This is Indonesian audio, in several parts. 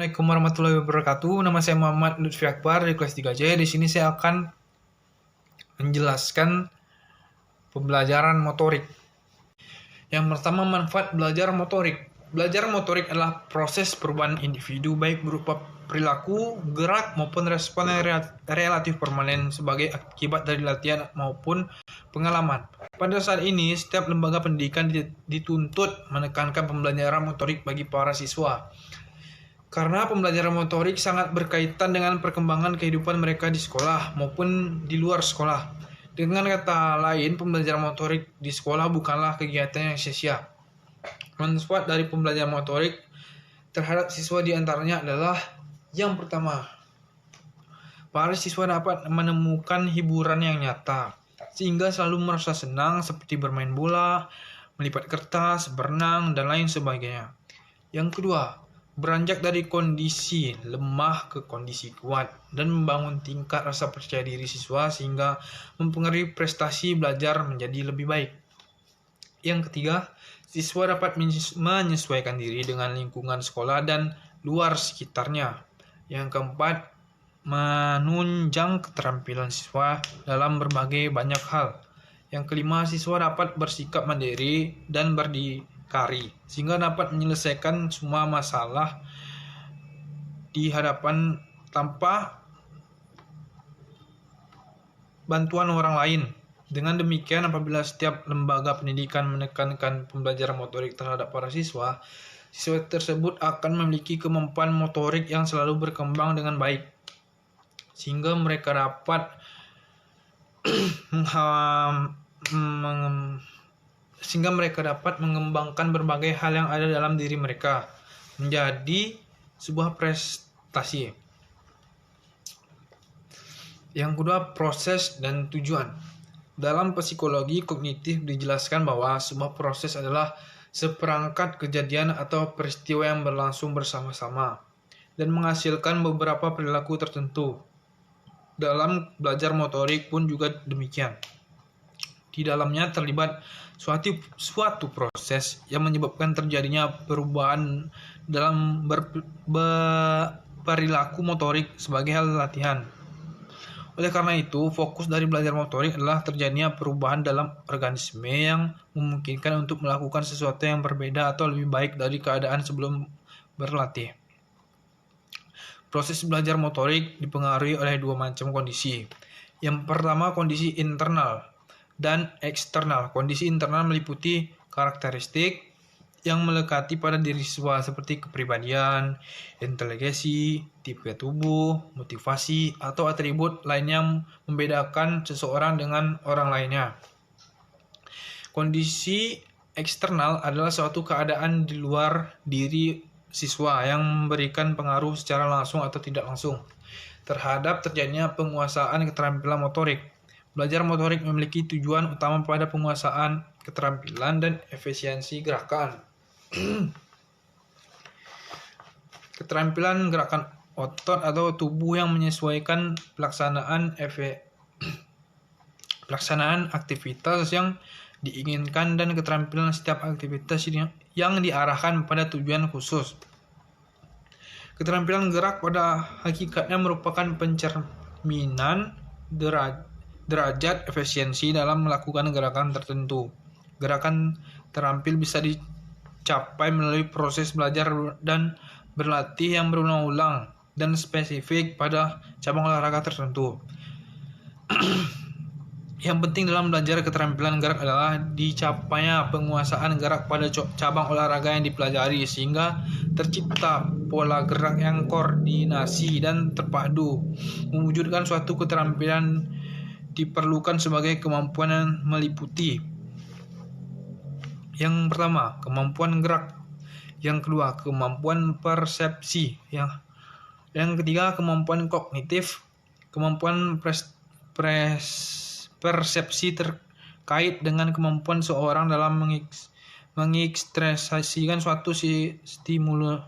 Assalamualaikum warahmatullahi wabarakatuh. Nama saya Muhammad Lutfi Akbar dari kelas 3C. Di sini saya akan menjelaskan pembelajaran motorik. Yang pertama, manfaat belajar motorik. Belajar motorik adalah proses perubahan individu baik berupa perilaku, gerak, maupun respon yang relatif permanen sebagai akibat dari latihan maupun pengalaman. Pada saat ini, setiap lembaga pendidikan dituntut menekankan pembelajaran motorik bagi para siswa. Karena pembelajaran motorik sangat berkaitan dengan perkembangan kehidupan mereka di sekolah maupun di luar sekolah. Dengan kata lain, pembelajaran motorik di sekolah bukanlah kegiatan yang sia-sia. Manfaat dari pembelajaran motorik terhadap siswa diantaranya adalah yang pertama, para siswa dapat menemukan hiburan yang nyata, sehingga selalu merasa senang seperti bermain bola, melipat kertas, berenang, dan lain sebagainya. Yang kedua, beranjak dari kondisi lemah ke kondisi kuat dan membangun tingkat rasa percaya diri siswa sehingga mempengaruhi prestasi belajar menjadi lebih baik. Yang ketiga, siswa dapat menyesuaikan diri dengan lingkungan sekolah dan luar sekitarnya. Yang keempat, menunjang keterampilan siswa dalam berbagai banyak hal. Yang kelima, siswa dapat bersikap mandiri dan berdikari sehingga dapat menyelesaikan semua masalah di hadapan tanpa bantuan orang lain. Dengan demikian, apabila setiap lembaga pendidikan menekankan pembelajaran motorik terhadap para siswa, siswa tersebut akan memiliki kemampuan motorik yang selalu berkembang dengan baik, sehingga mereka dapat mengembangkan berbagai hal yang ada dalam diri mereka menjadi sebuah prestasi. Yang kedua, proses dan tujuan. Dalam psikologi kognitif dijelaskan bahwa sebuah proses adalah seperangkat kejadian atau peristiwa yang berlangsung bersama-sama dan menghasilkan beberapa perilaku tertentu. Dalam belajar motorik pun juga demikian. Di dalamnya terlibat suatu proses yang menyebabkan terjadinya perubahan dalam perilaku motorik sebagai hal latihan. Oleh karena itu, fokus dari belajar motorik adalah terjadinya perubahan dalam organisme yang memungkinkan untuk melakukan sesuatu yang berbeda atau lebih baik dari keadaan sebelum berlatih. Proses belajar motorik dipengaruhi oleh dua macam kondisi. Yang pertama, kondisi internal dan eksternal. Kondisi internal meliputi karakteristik yang melekati pada diri siswa seperti kepribadian, inteligensi, tipe tubuh, motivasi, atau atribut lain yang membedakan seseorang dengan orang lainnya. Kondisi eksternal adalah suatu keadaan di luar diri siswa yang memberikan pengaruh secara langsung atau tidak langsung terhadap terjadinya penguasaan keterampilan motorik. Belajar motorik memiliki tujuan utama pada penguasaan keterampilan dan efisiensi gerakan. Keterampilan gerakan otot atau tubuh yang menyesuaikan pelaksanaan aktivitas yang diinginkan dan keterampilan setiap aktivitas yang diarahkan pada tujuan khusus. Keterampilan gerak pada hakikatnya merupakan pencerminan derajat efisiensi dalam melakukan gerakan tertentu. Gerakan terampil bisa dicapai melalui proses belajar dan berlatih yang berulang-ulang dan spesifik pada cabang olahraga tertentu. Yang penting dalam belajar keterampilan gerak adalah dicapainya penguasaan gerak pada cabang olahraga yang dipelajari sehingga tercipta pola gerak yang koordinasi dan terpadu. Mewujudkan suatu keterampilan diperlukan sebagai kemampuan yang meliputi: yang pertama, kemampuan gerak. Yang kedua, kemampuan persepsi. Yang ketiga, kemampuan kognitif. Kemampuan persepsi terkait dengan kemampuan seorang dalam mengekspresikan suatu stimulus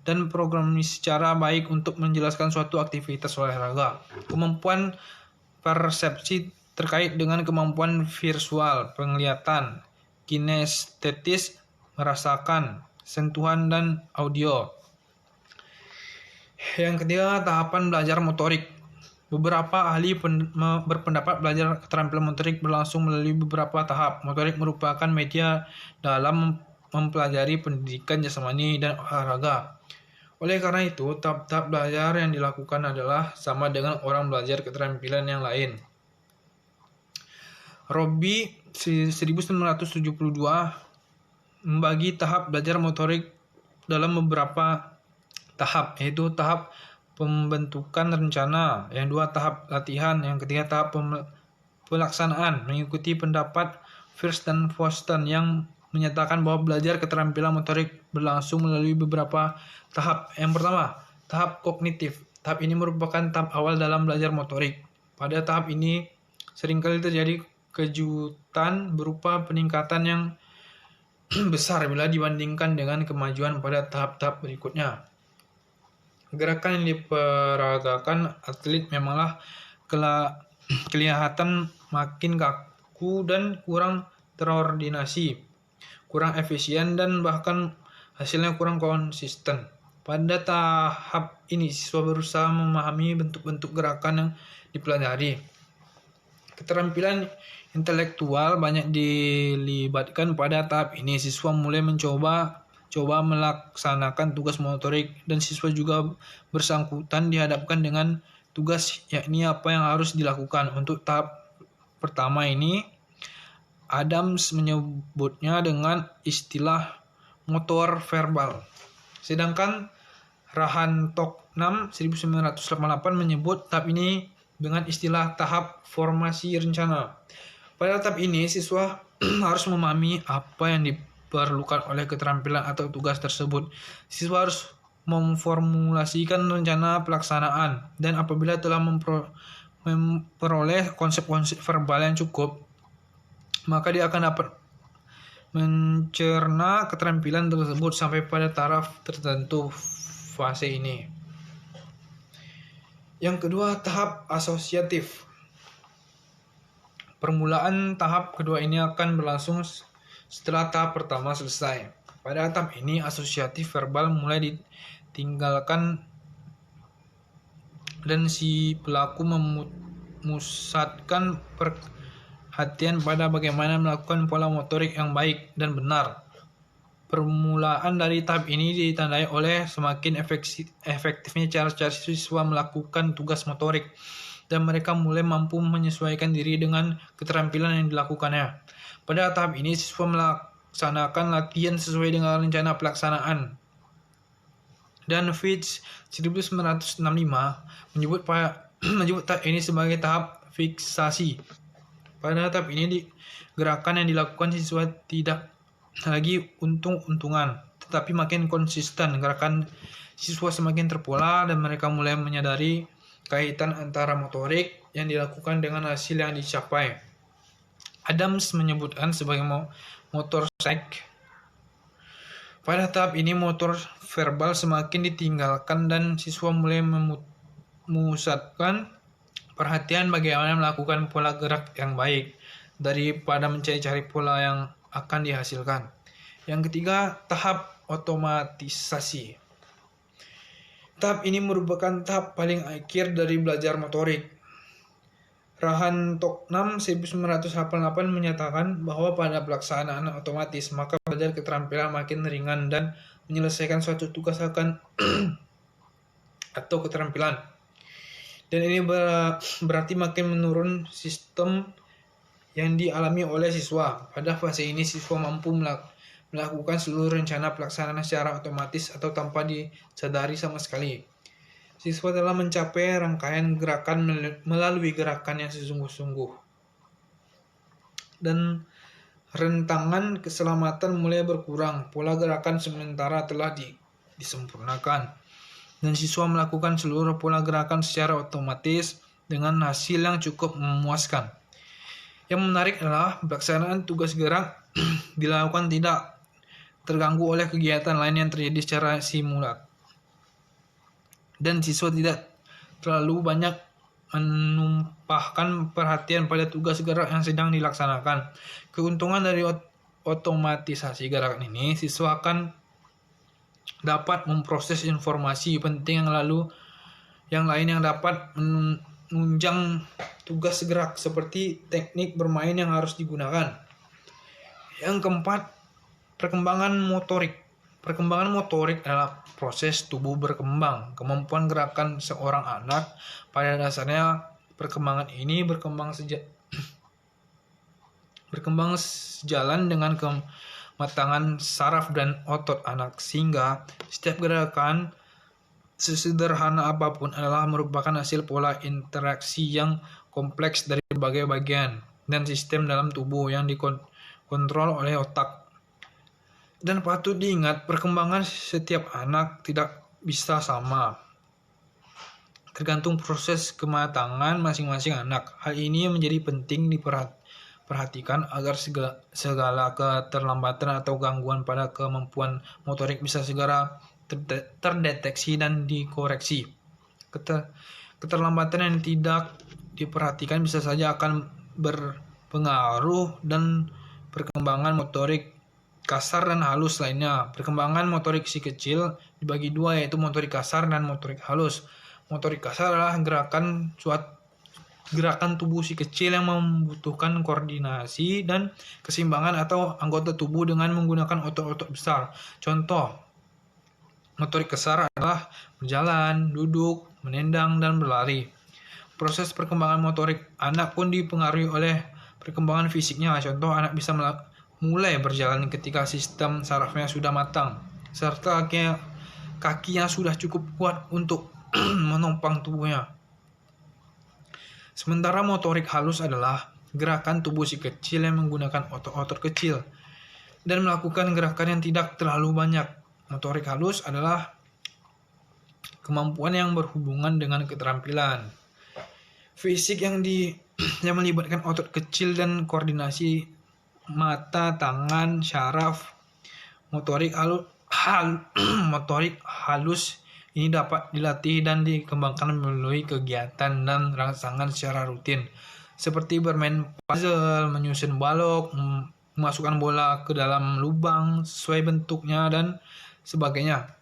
dan programming secara baik untuk menjelaskan suatu aktivitas olahraga. Kemampuan persepsi terkait dengan kemampuan visual, penglihatan, kinestetis, merasakan, sentuhan, dan audio. Yang ketiga, tahapan belajar motorik. Beberapa ahli berpendapat belajar keterampilan motorik berlangsung melalui beberapa tahap. Motorik merupakan media dalam mempelajari pendidikan jasmani dan olahraga. Oleh karena itu, tahap-tahap belajar yang dilakukan adalah sama dengan orang belajar keterampilan yang lain. Robbie 1972 membagi tahap belajar motorik dalam beberapa tahap, yaitu tahap pembentukan rencana, yang dua tahap latihan, yang ketiga tahap pelaksanaan. Mengikuti pendapat First dan Foster yang menyatakan bahwa belajar keterampilan motorik berlangsung melalui beberapa tahap. Yang pertama, tahap kognitif. Tahap ini merupakan tahap awal dalam belajar motorik. Pada tahap ini seringkali terjadi kejutan berupa peningkatan yang besar bila dibandingkan dengan kemajuan pada tahap-tahap berikutnya. Gerakan yang diperagakan atlet memanglah kelihatan makin kaku dan kurang terordinasi, kurang efisien, dan bahkan hasilnya kurang konsisten. Pada tahap ini, siswa berusaha memahami bentuk-bentuk gerakan yang dipelajari. Keterampilan intelektual banyak dilibatkan pada tahap ini. Siswa mulai mencoba melaksanakan tugas motorik, dan siswa juga bersangkutan dihadapkan dengan tugas, yakni apa yang harus dilakukan. Untuk tahap pertama ini, Adams menyebutnya dengan istilah motor verbal. Sedangkan Rahantoknam 1988 menyebut tahap ini dengan istilah tahap formasi rencana. Pada tahap ini, siswa harus memahami apa yang diperlukan oleh keterampilan atau tugas tersebut. Siswa harus memformulasikan rencana pelaksanaan, dan apabila telah memperoleh konsep-konsep verbal yang cukup, maka dia akan dapat mencerna keterampilan tersebut sampai pada taraf tertentu fase ini. Yang kedua, tahap asosiatif. Permulaan tahap kedua ini akan berlangsung setelah tahap pertama selesai. Pada tahap ini, asosiatif verbal mulai ditinggalkan dan si pelaku memusatkan perhatian pada bagaimana melakukan pola motorik yang baik dan benar. Permulaan dari tahap ini ditandai oleh semakin efektifnya cara-cara siswa melakukan tugas motorik, dan mereka mulai mampu menyesuaikan diri dengan keterampilan yang dilakukannya. Pada tahap ini, siswa melaksanakan latihan sesuai dengan rencana pelaksanaan. Dan Fitch 1965 menyebut tahap ini sebagai tahap fiksasi. Pada tahap ini, gerakan yang dilakukan siswa tidak lagi untung-untungan, tetapi makin konsisten. Gerakan siswa semakin terpola, dan mereka mulai menyadari kaitan antara motorik yang dilakukan dengan hasil yang dicapai. Adams menyebutkan sebagai motor psych. Pada tahap ini, motor verbal semakin ditinggalkan dan siswa mulai memusatkan perhatian bagaimana melakukan pola gerak yang baik daripada mencari-cari pola yang akan dihasilkan. Yang ketiga, tahap otomatisasi. Tahap ini merupakan tahap paling akhir dari belajar motorik. Rahantoknam 1988 menyatakan bahwa pada pelaksanaan otomatis, maka belajar keterampilan makin ringan dan menyelesaikan suatu tugas akan atau keterampilan. Dan ini berarti makin menurun sistem yang dialami oleh siswa. Pada fase ini, siswa mampu melakukan seluruh rencana pelaksanaan secara otomatis atau tanpa disadari sama sekali. Siswa telah mencapai rangkaian gerakan melalui gerakan yang sesungguh-sungguh. Dan rentangan keselamatan mulai berkurang. Pola gerakan sementara telah disempurnakan. Dan siswa melakukan seluruh pola gerakan secara otomatis dengan hasil yang cukup memuaskan. Yang menarik adalah pelaksanaan tugas gerak dilakukan tidak terganggu oleh kegiatan lain yang terjadi secara simulat. Dan siswa tidak terlalu banyak menumpahkan perhatian pada tugas gerak yang sedang dilaksanakan. Keuntungan dari otomatisasi gerakan ini, siswa akan dapat memproses informasi penting yang lain yang dapat menunjang tugas gerak seperti teknik bermain yang harus digunakan. Yang keempat, perkembangan motorik. Perkembangan motorik adalah proses tubuh berkembang. Kemampuan gerakan seorang anak pada dasarnya perkembangan ini berkembang sejalan dengan kematangan saraf dan otot anak, sehingga setiap gerakan sesederhana apapun adalah merupakan hasil pola interaksi yang kompleks dari berbagai bagian dan sistem dalam tubuh yang dikontrol oleh otak. Dan patut diingat, perkembangan setiap anak tidak bisa sama, tergantung proses kematangan masing-masing anak. Hal ini menjadi penting diperhatikan agar segala keterlambatan atau gangguan pada kemampuan motorik bisa segera terdeteksi dan dikoreksi. Keterlambatan yang tidak diperhatikan bisa saja akan berpengaruh dan perkembangan motorik kasar dan halus lainnya. Perkembangan motorik si kecil dibagi dua, yaitu motorik kasar dan motorik halus. Motorik kasar adalah gerakan tubuh si kecil yang membutuhkan koordinasi dan keseimbangan atau anggota tubuh dengan menggunakan otot-otot besar. Contoh, motorik kasar adalah berjalan, duduk, menendang, dan berlari. Proses perkembangan motorik anak pun dipengaruhi oleh perkembangan fisiknya. Contoh, anak bisa mulai berjalan ketika sistem sarafnya sudah matang, serta kakinya sudah cukup kuat untuk menopang tubuhnya. Sementara motorik halus adalah gerakan tubuh si kecil yang menggunakan otot-otot kecil dan melakukan gerakan yang tidak terlalu banyak. Motorik halus adalah kemampuan yang berhubungan dengan keterampilan fisik yang melibatkan otot kecil dan koordinasi mata, tangan, syaraf. Motorik halus ini dapat dilatih dan dikembangkan melalui kegiatan dan rangsangan secara rutin, seperti bermain puzzle, menyusun balok, memasukkan bola ke dalam lubang sesuai bentuknya, dan sebagainya.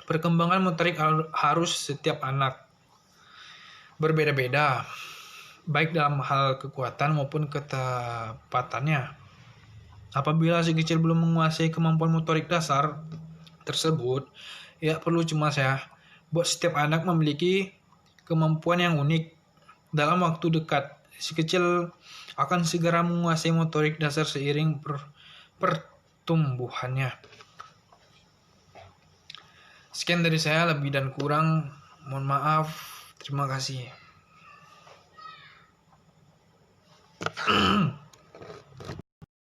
Perkembangan motorik harus setiap anak berbeda-beda, baik dalam hal kekuatan maupun ketepatannya. Apabila si kecil belum menguasai kemampuan motorik dasar tersebut, ya perlu cemas ya. Buat setiap anak memiliki kemampuan yang unik. Dalam waktu dekat, si kecil akan segera menguasai motorik dasar seiring pertumbuhannya. Sekian dari saya, lebih dan kurang mohon maaf. Terima kasih.